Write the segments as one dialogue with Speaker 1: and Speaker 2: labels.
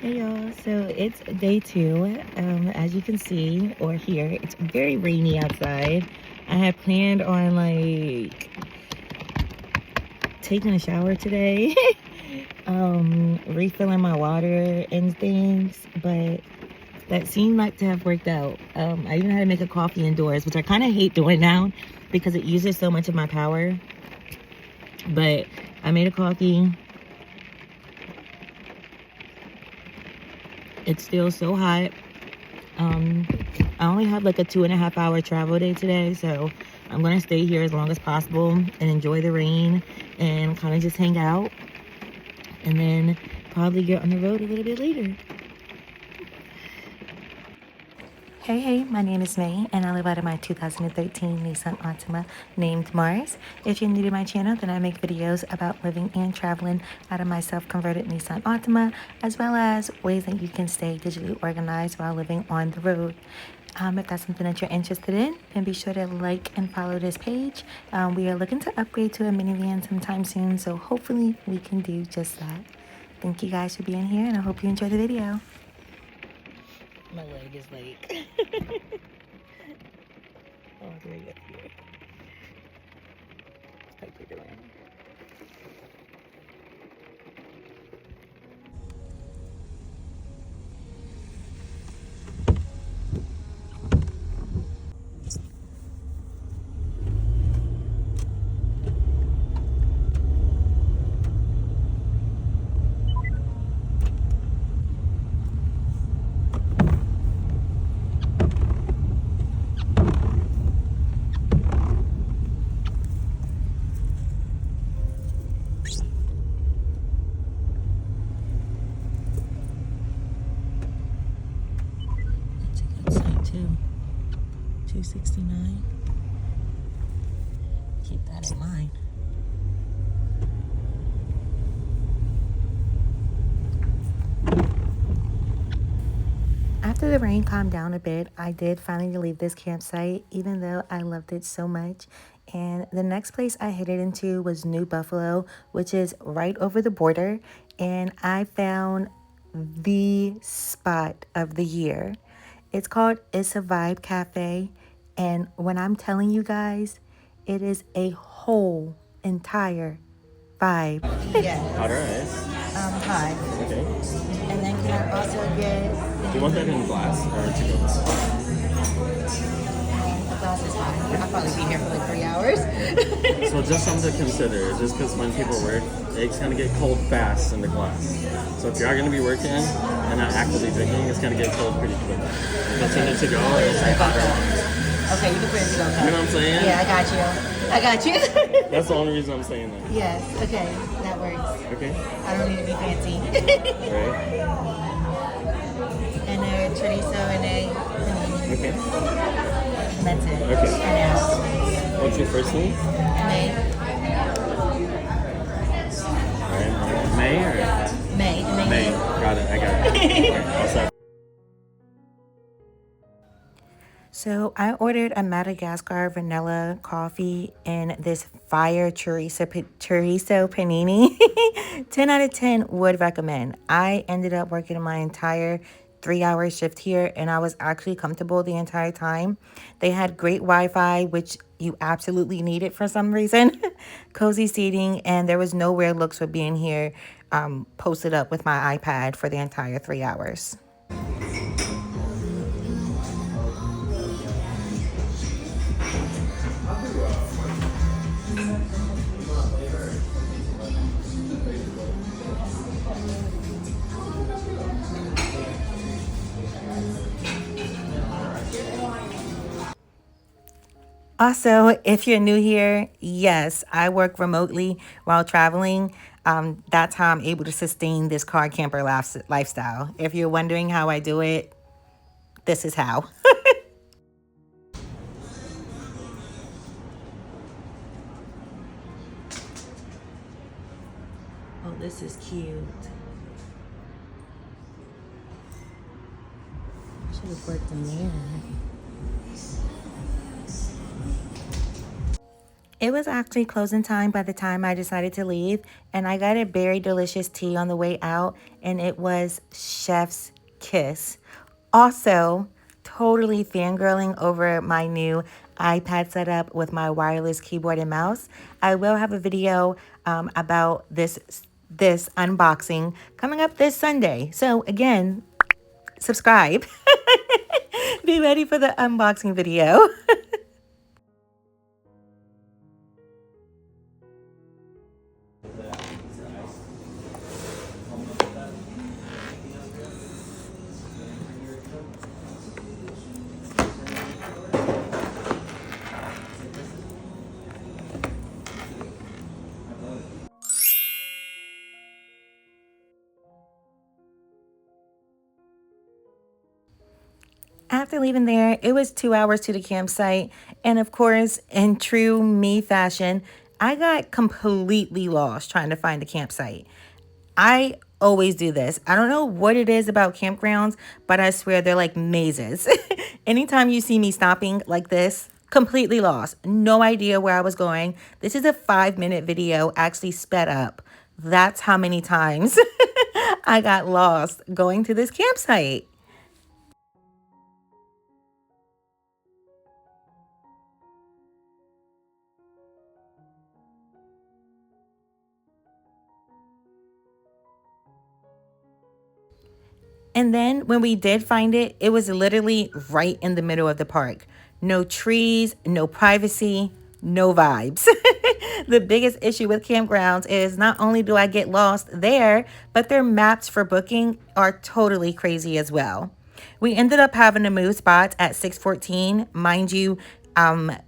Speaker 1: Hey y'all, so it's day two. As you can see or hear, it's very rainy outside. I had planned on like taking a shower today, refilling my water and things, but that seemed like to have worked out. I even had to make a coffee indoors, which I kind of hate doing now because it uses so much of my power. But I made a coffee. It's still so hot. I only have like a 2.5 hour travel day today, so I'm gonna stay here as long as possible and enjoy the rain and kind of just hang out, and then probably get on the road a little bit later. Hey, my name is Mae, and I live out of my 2013 Nissan Altima named Mars. If you're new to my channel, then I make videos about living and traveling out of my self-converted Nissan Altima, as well as ways that you can stay digitally organized while living on the road. If that's something that you're interested in, then be sure to like and follow this page. We are looking to upgrade to a minivan sometime soon, so hopefully we can do just that. Thank you guys for being here, and I hope you enjoy the video. My leg is like all the way up here. How you doing? Too. 269. Keep that in mind. After the rain calmed down a bit, I did finally leave this campsite, even though I loved it so much. And the next place I headed into was New Buffalo, which is right over the border. And I found the spot of the year. It's called Issa Vibe Cafe. And when I'm telling you guys, it is a whole entire vibe. Yes.
Speaker 2: Powder ice.
Speaker 1: Hi.
Speaker 2: Okay.
Speaker 1: And then can I also get...
Speaker 2: Do you want that in glass or to go?
Speaker 1: The glass is fine. I'll probably be here for like 3 hours.
Speaker 2: So just something to consider, just because when people work, it's gonna get cold fast in the glass. So if you are gonna be working and not actively drinking, it's gonna get cold pretty quick. If you need to go, it's like hotter.
Speaker 1: Okay, you can put it in the
Speaker 2: You know what I'm saying?
Speaker 1: Yeah, I got you. I got you.
Speaker 2: That's the only reason I'm saying that.
Speaker 1: Yes, okay, that works.
Speaker 2: Okay.
Speaker 1: I don't need to be fancy.
Speaker 2: Right.
Speaker 1: And a chorizo and a panini.
Speaker 2: Okay.
Speaker 1: And that's it.
Speaker 2: Okay.
Speaker 1: For now.
Speaker 2: What's your first name?
Speaker 1: May.
Speaker 2: Alright. May or?
Speaker 1: May.
Speaker 2: May. Got it. I got it. All set.
Speaker 1: So I ordered a Madagascar vanilla coffee and this fire chorizo panini. 10 out of 10 would recommend. I ended up working my entire 3-hour shift here, and I was actually comfortable the entire time. They had great Wi-Fi, which you absolutely needed for some reason. Cozy seating, and there was no weird looks for being here posted up with my iPad for the entire 3 hours. Also, if you're new here, yes, I work remotely while traveling. That's how I'm able to sustain this car camper lifestyle. If you're wondering how I do it, this is how. Oh, this is cute. Should have put them there. It was actually closing time by the time I decided to leave, and I got a very delicious tea on the way out, and it was Chef's Kiss. Also, totally fangirling over my new iPad setup with my wireless keyboard and mouse. I will have a video about this unboxing coming up this Sunday. So again, subscribe. Be ready for the unboxing video. After leaving there, it was 2 hours to the campsite. And of course, in true me fashion, I got completely lost trying to find the campsite. I always do this. I don't know what it is about campgrounds, but I swear they're like mazes. Anytime you see me stopping like this, completely lost. No idea where I was going. This is a 5-minute video, actually sped up. That's how many times I got lost going to this campsite. And then when we did find it, it was literally right in the middle of the park. No trees, no privacy, no vibes. The biggest issue with campgrounds is not only do I get lost there, but their maps for booking are totally crazy as well. We ended up having to move spots at 6:14. Mind you,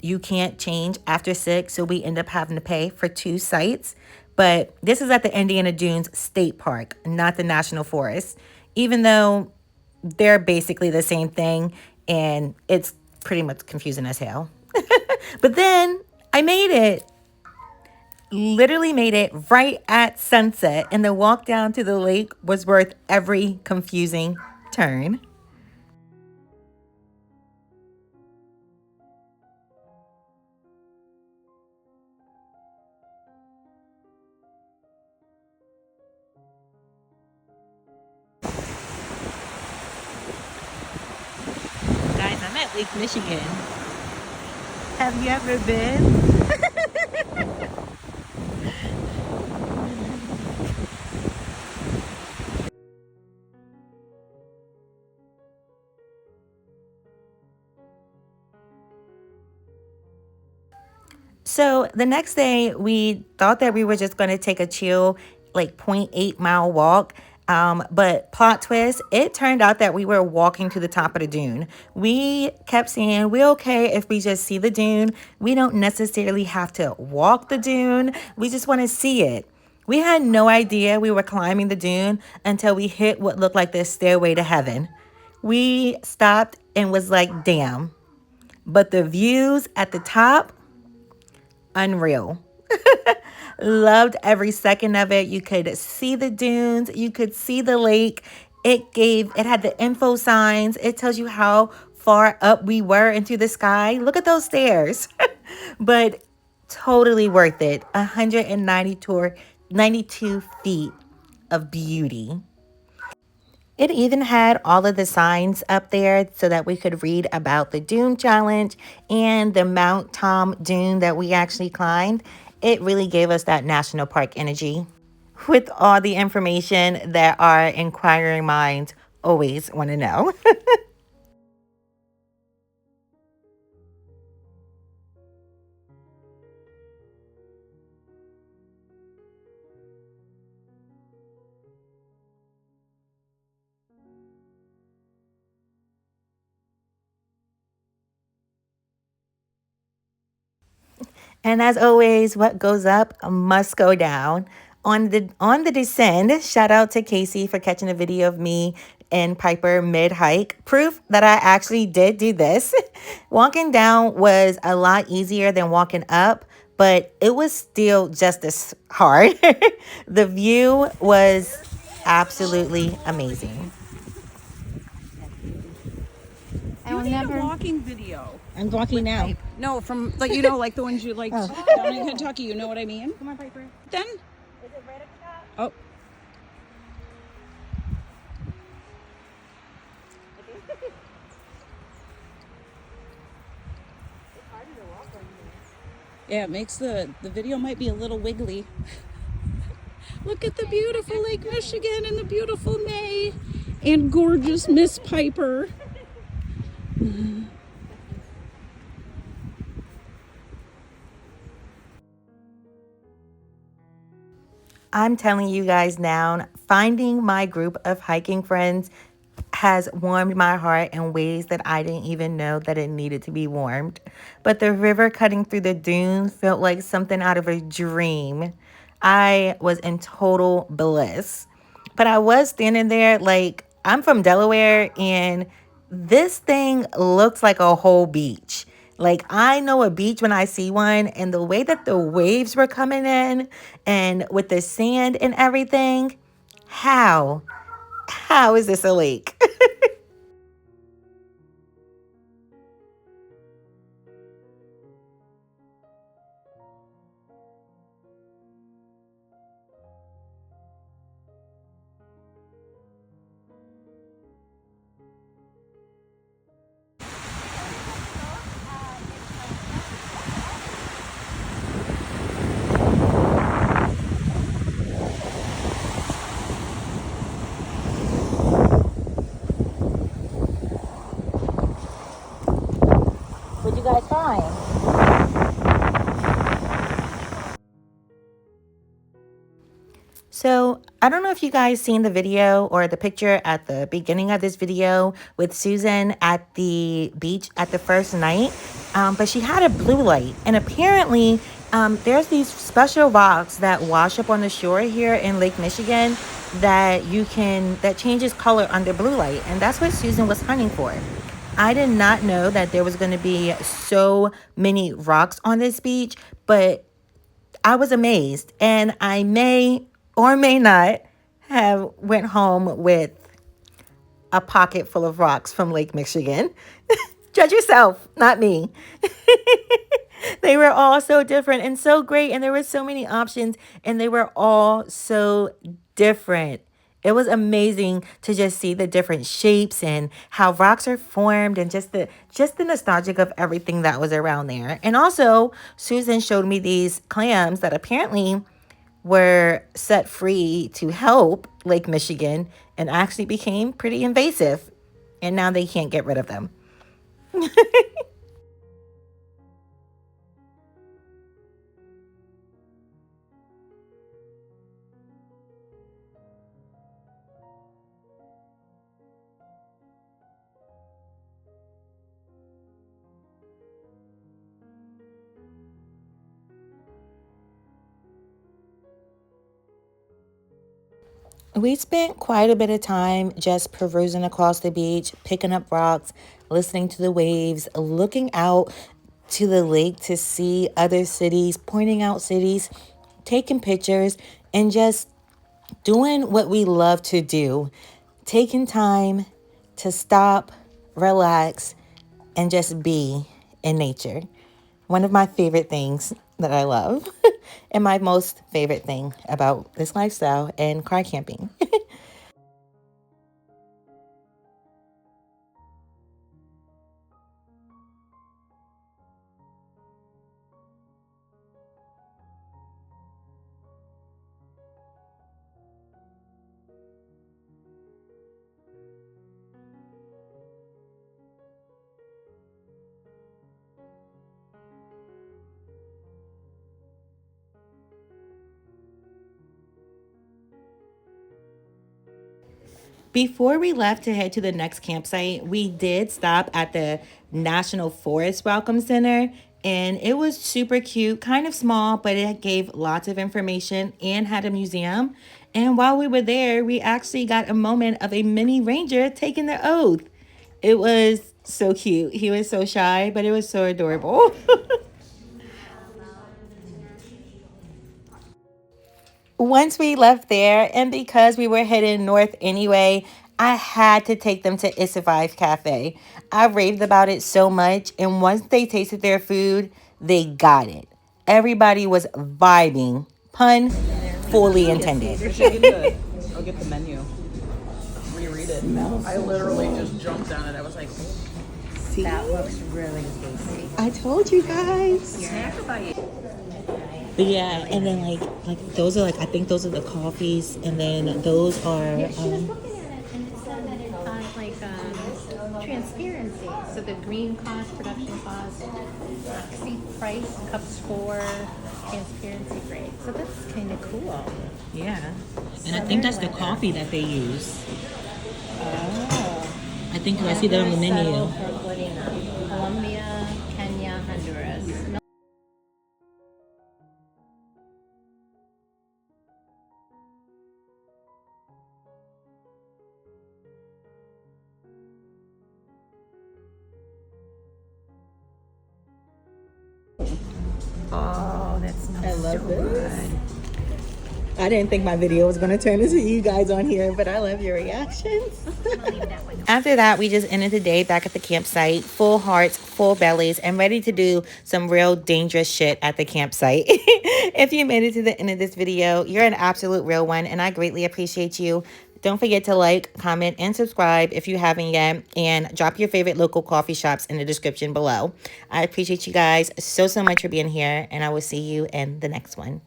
Speaker 1: you can't change after 6, so we end up having to pay for 2 sites. But this is at the Indiana Dunes State Park, not the National Forest, even though they're basically the same thing, and it's pretty much confusing as hell. But then I made it. Literally made it right at sunset, and the walk down to the lake was worth every confusing turn. Guys, I'm at Lake Michigan. Have you ever been? So the next day, we thought that we were just going to take a chill, like 0.8 mile walk. But plot twist, it turned out that we were walking to the top of the dune. We kept saying, we're okay if we just see the dune. We don't necessarily have to walk the dune. We just want to see it. We had no idea we were climbing the dune until we hit what looked like the stairway to heaven. We stopped and was like, damn. But the views at the top, unreal. Loved every second of it. You could see the dunes, you could see the lake. It had the info signs. It tells you how far up we were into the sky. Look at those stairs. But totally worth it. 192 feet of beauty. It even had all of the signs up there so that we could read about the Dune Challenge and the Mount Tom Dune that we actually climbed. It really gave us that national park energy with all the information that our inquiring minds always want to know. And as always, what goes up must go down. On the descend, shout out to Casey for catching a video of me and Piper mid hike. Proof that I actually did do this. Walking down was a lot easier than walking up, but it was still just as hard. The view was absolutely amazing.
Speaker 3: You never.
Speaker 4: A walking video.
Speaker 3: I'm walking now.
Speaker 4: Pipe. No, from like like the ones you like down in Kentucky. You know what I mean?
Speaker 3: Come on, Piper.
Speaker 4: Then.
Speaker 3: Is it right up top?
Speaker 4: Oh. Yeah, it makes the video might be a little wiggly. Look at the beautiful Lake Michigan and the beautiful Mae and gorgeous Miss Piper.
Speaker 1: I'm telling you guys now, finding my group of hiking friends has warmed my heart in ways that I didn't even know that it needed to be warmed. But the river cutting through the dunes felt like something out of a dream. I was in total bliss. But I was standing there like, I'm from Delaware and this thing looks like a whole beach. Like, I know a beach when I see one, and the way that the waves were coming in and with the sand and everything, how? How is this a lake?
Speaker 3: What'd you guys find?
Speaker 1: So, I don't know if you guys seen the video or the picture at the beginning of this video with Susan at the beach at the first night, but she had a blue light. And apparently, there's these special rocks that wash up on the shore here in Lake Michigan that changes color under blue light. And that's what Susan was hunting for. I did not know that there was going to be so many rocks on this beach, but I was amazed, and I may or may not have went home with a pocket full of rocks from Lake Michigan. Judge yourself, not me. They were all so different and so great, and there were so many options, and they were all so different. It was amazing to just see the different shapes and how rocks are formed and just the nostalgic of everything that was around there. And also, Susan showed me these clams that apparently were set free to help Lake Michigan and actually became pretty invasive. And now they can't get rid of them. We spent quite a bit of time just perusing across the beach, picking up rocks, listening to the waves, looking out to the lake to see other cities, pointing out cities, taking pictures, and just doing what we love to do, taking time to stop, relax, and just be in nature. One of my favorite things that I love, and my most favorite thing about this lifestyle and car camping. Before we left to head to the next campsite, we did stop at the National Forest Welcome Center, and it was super cute, kind of small, but it gave lots of information and had a museum. And while we were there, we actually got a moment of a mini ranger taking the oath. It was so cute. He was so shy, but it was so adorable. Once we left there, and because we were heading north anyway, I had to take them to Issa Vibe Cafe. I raved about it so much, and once they tasted their food, they got it. Everybody was vibing. Pun fully intended.
Speaker 4: I'll get the menu. Reread it. I literally just jumped on it. I was like,
Speaker 1: See?
Speaker 3: That looks really tasty.
Speaker 1: I told you guys.
Speaker 3: Snack bite.
Speaker 1: But yeah, and then like those are like, I think those are the coffees, and then those are
Speaker 3: She was looking at it and it said that it has like transparency. So the green cost, production cost, seat price, cup score, transparency grade. So that's kind of cool.
Speaker 1: yeah. And I think that's the coffee that they use.
Speaker 3: Oh.
Speaker 1: I think I see that on the menu.
Speaker 3: Colombia, Kenya, Honduras. Oh, that smells
Speaker 1: I love
Speaker 3: so
Speaker 1: this.
Speaker 3: good.
Speaker 1: I didn't think my video was going to turn into you guys on here, but I love your reactions. After that, we just ended the day back at the campsite, full hearts, full bellies, and ready to do some real dangerous shit at the campsite. If you made it to the end of this video, you're an absolute real one, and I greatly appreciate you. Don't forget to like, comment, and subscribe if you haven't yet, and drop your favorite local coffee shops in the description below. I appreciate you guys so much for being here, and I will see you in the next one.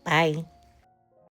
Speaker 1: Bye.